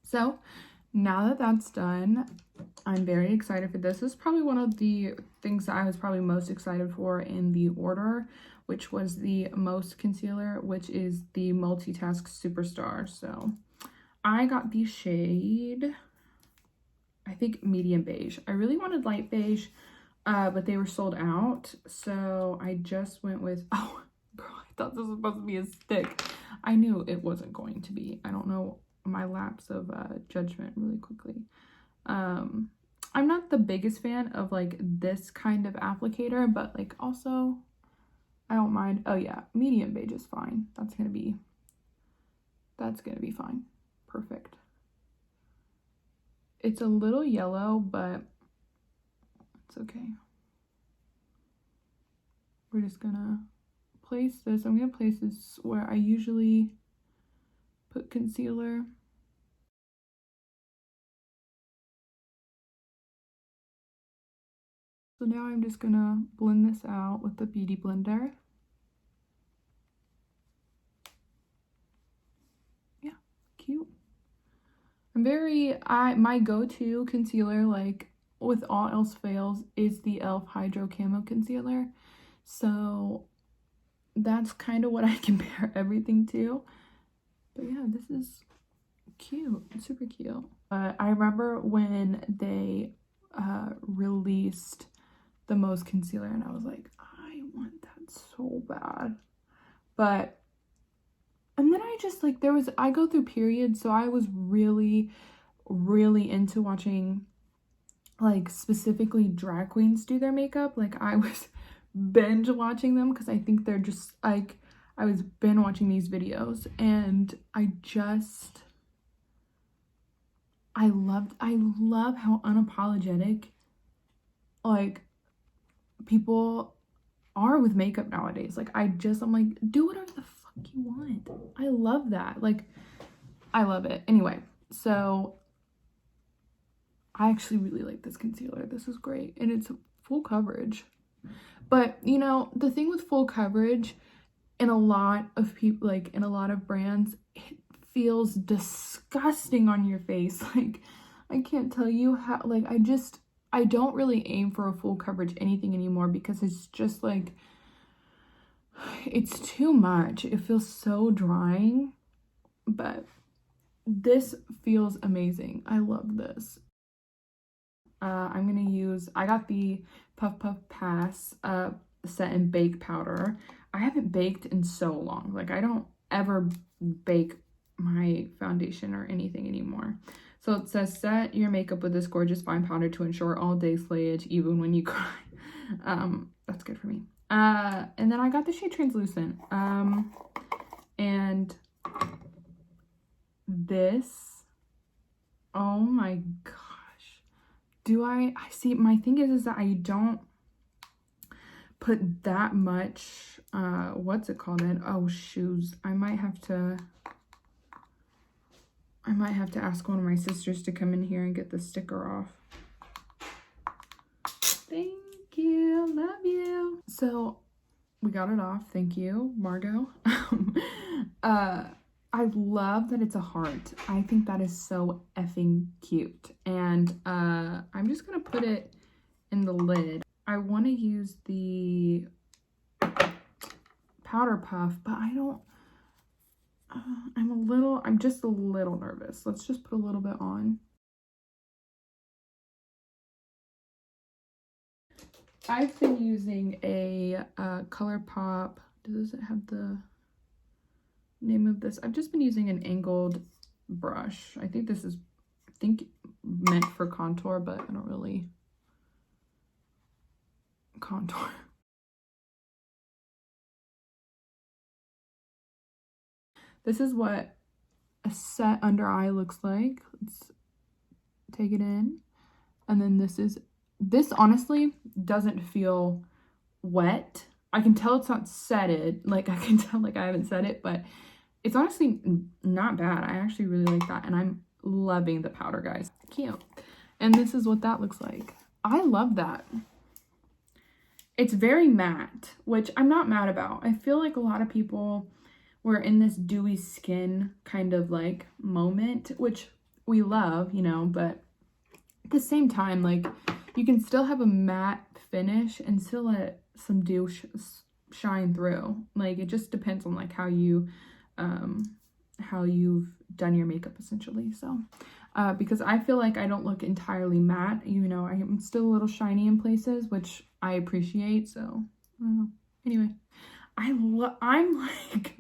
So now that that's done, I'm very excited for this. This is probably one of the things that I was probably most excited for in the order, which was the Most Concealer, which is the Multitask Superstar. So I got the shade, I think, medium beige. I really wanted light beige, but they were sold out. So I just went with, oh, bro, I thought this was supposed to be a stick. I knew it wasn't going to be. I don't know, my lapse of judgment really quickly. I'm not the biggest fan of like this kind of applicator, but like also I don't mind. Oh yeah, medium beige is fine. That's gonna be fine. Perfect. It's a little yellow, but it's okay. We're just gonna place this. I'm gonna place this where I usually put concealer. So now I'm just gonna blend this out with the Beauty Blender. Yeah, cute. My go-to concealer, like with all else fails, is the e.l.f. Hydro Camo Concealer. So that's kind of what I compare everything to. But yeah, this is cute, super cute. I remember when they released the Most Concealer and I was like, I want that so bad. But and then I just like, I go through periods, so I was really into watching like specifically drag queens do their makeup. Like I was binge watching them because I think they're just like, I was binge watching these videos and I love how unapologetic like people are with makeup nowadays. Like I'm like, do whatever the fuck you want. I love that. Like I love it. Anyway, so I actually really like this concealer. This is great and it's full coverage. But you know, the thing with full coverage in a lot of people, like in a lot of brands, it feels disgusting on your face. Like I can't tell you how, like I don't really aim for a full coverage anything anymore because it's just like, it's too much. It feels so drying, but this feels amazing. I love this. I'm gonna use, I got the Puff Puff Pass set and bake powder. I haven't baked in so long. Like I don't ever bake my foundation or anything anymore. So it says, set your makeup with this gorgeous fine powder to ensure all day slayage even when you cry. That's good for me. And then I got the shade Translucent. And this, oh my gosh. I see, my thing is that I don't put that much, what's it called then? Oh, shoes. I might have to ask one of my sisters to come in here and get the sticker off. Thank you, love you. So we got it off, thank you, Margot. I love that it's a heart. I think that is so effing cute. And I'm just gonna put it in the lid. I want to use the powder puff, but I don't, I'm just a little nervous. Let's just put a little bit on. I've been using a ColourPop, does it have the name of this? I've just been using an angled brush. I think this is, meant for contour, but I don't really contour. This is what a set under eye looks like. Let's take it in. And then this honestly doesn't feel wet. I can tell it's not setted. Like I can tell like I haven't set it, but it's honestly not bad. I actually really like that. And I'm loving the powder, guys. Cute. And this is what that looks like. I love that. It's very matte, which I'm not mad about. I feel like a lot of people were in this dewy skin kind of like moment, which we love, you know, but at the same time, like, you can still have a matte finish and still let some dew shine through. Like, it just depends on like how you've done your makeup essentially. So because I feel like I don't look entirely matte, you know, I'm still a little shiny in places, which I appreciate. So anyway, I'm like,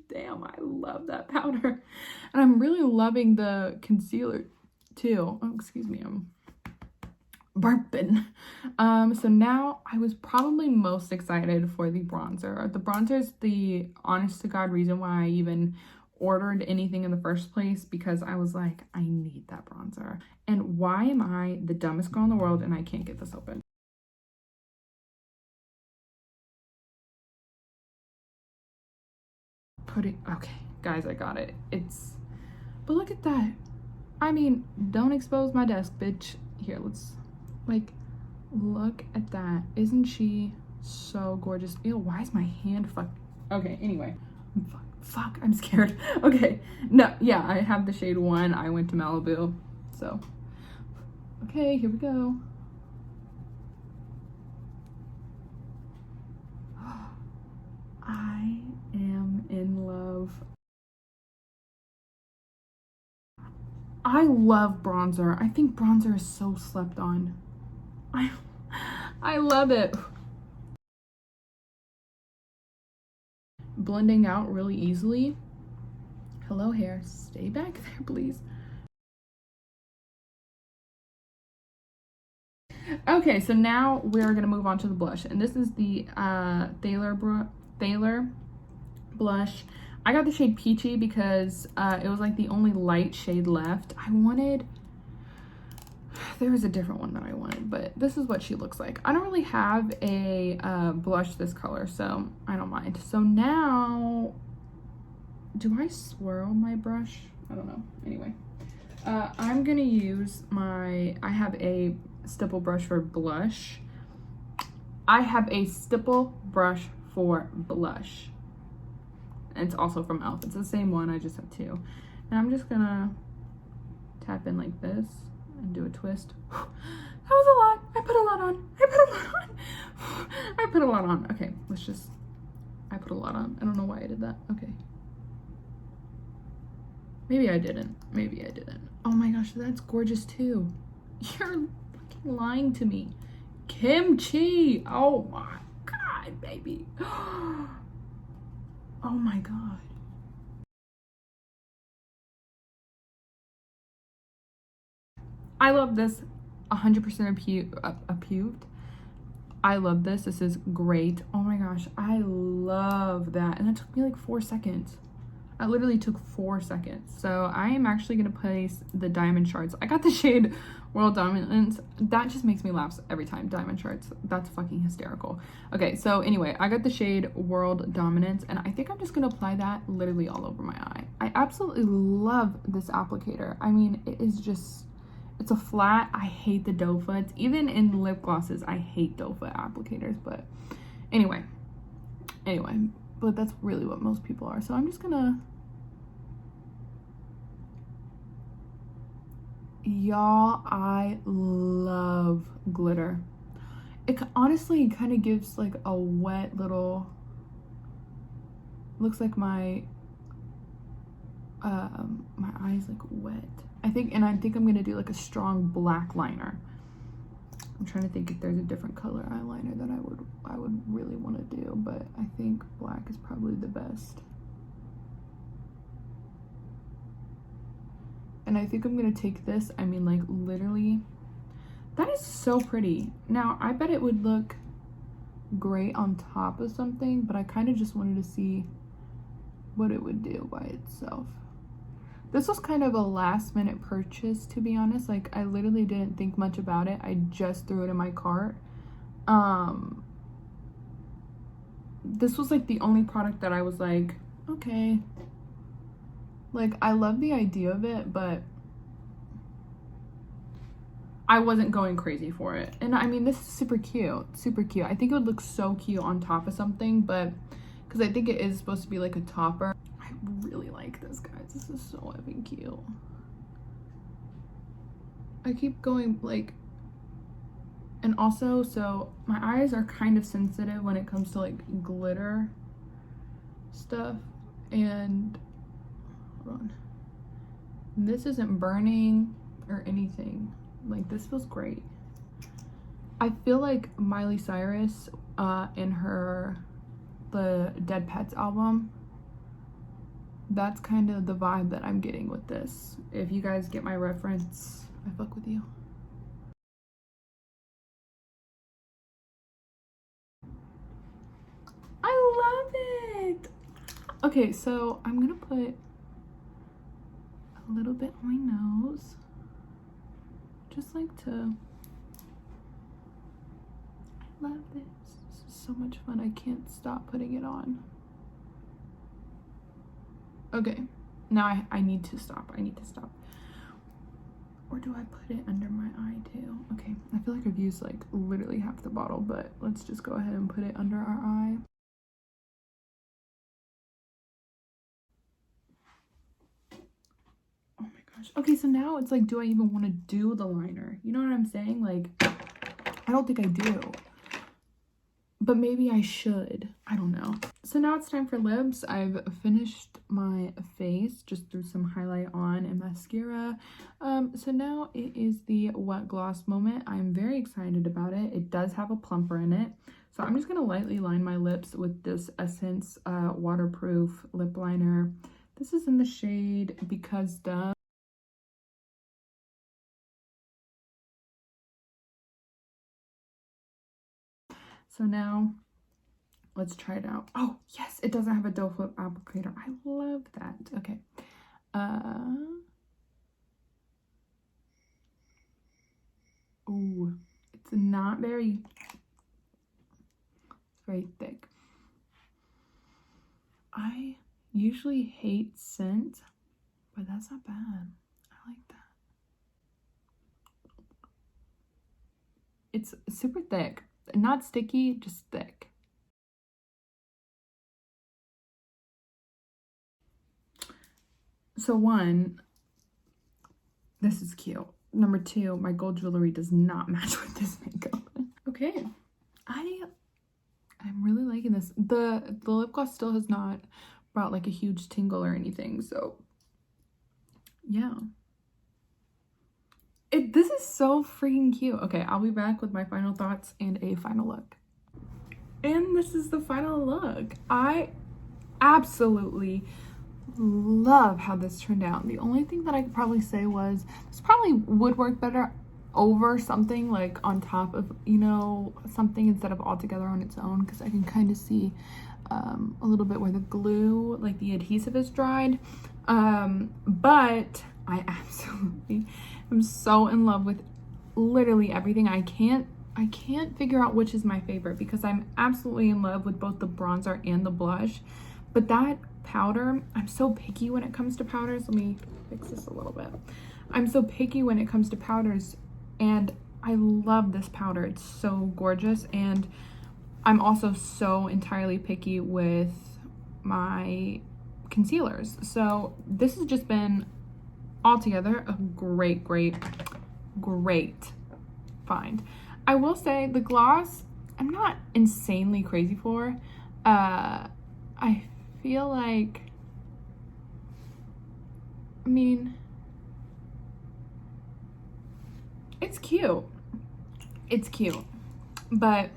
damn, I love that powder. And I'm really loving the concealer too. Oh, excuse me, I'm burping. So now I was probably most excited for the bronzer. The bronzer is the honest to God reason why I even ordered anything in the first place, because I was like, I need that bronzer. And why am I the dumbest girl in the world and I can't get this open? Okay, guys, I got it. But look at that. I mean, don't expose my desk, bitch. Here, let's, like, look at that. Isn't she so gorgeous? Ew, why is my hand Okay, anyway. Fuck, I'm scared. Okay, no, yeah, I have the shade 1. I went to Malibu, so. Okay, here we go. I am in love. I love bronzer. I think bronzer is so slept on. I love it. Blending out really easily. Hello, hair. Stay back there, please. Okay, so now we're gonna move on to the blush, and this is the Thaler blush. I got the shade Peachy because it was like the only light shade left. There was a different one that I wanted, but this is what she looks like. I don't really have a blush this color, so I don't mind. So now, do I swirl my brush? I don't know. Anyway, I'm gonna use I have a stipple brush for blush. I have a stipple brush for blush. And it's also from e.l.f. It's the same one, I just have 2. And I'm just gonna tap in like this and do a twist. That was a lot. I put a lot on. I put a lot on. Okay, I put a lot on. I don't know why I did that. Okay. Maybe I didn't. Oh my gosh, that's gorgeous too. You're fucking lying to me. Kimchi. Oh my God, baby. Oh my God. I love this. 100% approved. I love this. This is great. Oh my gosh, I love that. And that took me like 4 seconds. It literally took 4 seconds. So I am actually gonna place the diamond shards. I got the shade World Dominance. That just makes me laugh every time. Diamond shards. That's fucking hysterical. Okay, so anyway, I got the shade World Dominance, and I think I'm just gonna apply that literally all over my eye. I absolutely love this applicator. I mean, it is just, it's a flat. I hate the doe foots. Even in lip glosses, I hate doe foot applicators. But anyway, but that's really what most people are. So I'm just gonna, y'all, I love glitter. It honestly kind of gives like a wet little, looks like my eyes like wet. I think I'm gonna do like a strong black liner. I'm trying to think if there's a different color eyeliner that I would really want to do, but I think black is probably the best. And I think I'm gonna take this, I mean, like, literally, that is so pretty. Now, I bet it would look great on top of something, but I kind of just wanted to see what it would do by itself. This was kind of a last minute purchase, to be honest. Like, I literally didn't think much about it. I just threw it in my cart. This was like the only product that I was like, okay. Like, I love the idea of it, but I wasn't going crazy for it. And I mean, this is super cute. I think it would look so cute on top of something, but because I think it is supposed to be like a topper. I really like this, guys. This is so effing cute. I keep going like, and also, so my eyes are kind of sensitive when it comes to like glitter stuff, and hold on, this isn't burning or anything. Like, this feels great. I feel like Miley Cyrus in the Dead Pets album, that's kind of the vibe that I'm getting with this. If you guys get my reference, I fuck with you. I love it. Okay, so I'm gonna put a little bit on my nose. Just like to, I love this. This is so much fun. I can't stop putting it on. Okay, now I need to stop. I need to stop. Or do I put it under my eye too? Okay, I feel like I've used like literally half the bottle, but let's just go ahead and put it under our eye. Oh my gosh. Okay, so now it's like, do I even want to do the liner? You know what I'm saying? Like, I don't think I do. But maybe I should. I don't know. So now it's time for lips. I've finished my face, just threw some highlight on and mascara. So now it is the wet gloss moment. I'm very excited about it. It does have a plumper in it. So I'm just going to lightly line my lips with this Essence waterproof lip liner. This is in the shade Because Duh. So now let's try it out. Oh, yes, it doesn't have a doe foot applicator. I love that. Okay. Oh, it's not very, it's very thick. I usually hate scent, but that's not bad. I like that. It's super thick. Not sticky, just thick. So one, this is cute. Number two, my gold jewelry does not match with this makeup. Okay, I'm really liking this. The lip gloss still has not brought like a huge tingle or anything, so yeah. This is so freaking cute. Okay, I'll be back with my final thoughts and a final look. And this is the final look. I absolutely love how this turned out. The only thing that I could probably say was this probably would work better over something like on top of, you know, something instead of all together on its own, because I can kind of see a little bit where the glue, like the adhesive, is dried. But I absolutely am so in love with literally everything. I can't figure out which is my favorite because I'm absolutely in love with both the bronzer and the blush. But that powder, I'm so picky when it comes to powders. Let me fix this a little bit. I'm so picky when it comes to powders, and I love this powder. It's so gorgeous. And I'm also so entirely picky with my concealers. So this has just been altogether a great find. I will say the gloss, I'm not insanely crazy for. I feel like, I mean, it's cute. It's cute, but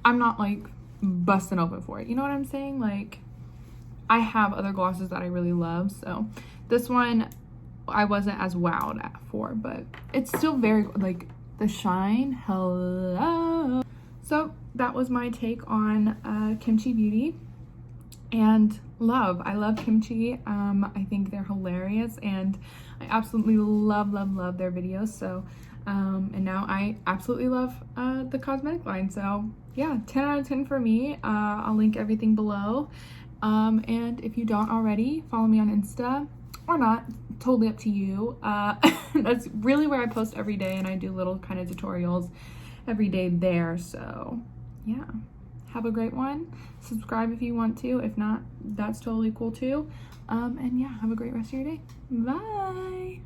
I'm not like busting open for it. You know what I'm saying? Like, I have other glosses that I really love, so this one I wasn't as wowed at for, but it's still very, like, the shine, hello. So that was my take on Kimchi Beauty and love. I love Kimchi. I think they're hilarious, and I absolutely love their videos. So and now I absolutely love the cosmetic line. So yeah, 10 out of 10 for me. I'll link everything below. And if you don't already, follow me on Insta, or not, totally up to you. That's really where I post every day, and I do little kind of tutorials every day there. So yeah, have a great one. Subscribe if you want to. If not, that's totally cool too. And yeah, have a great rest of your day. Bye.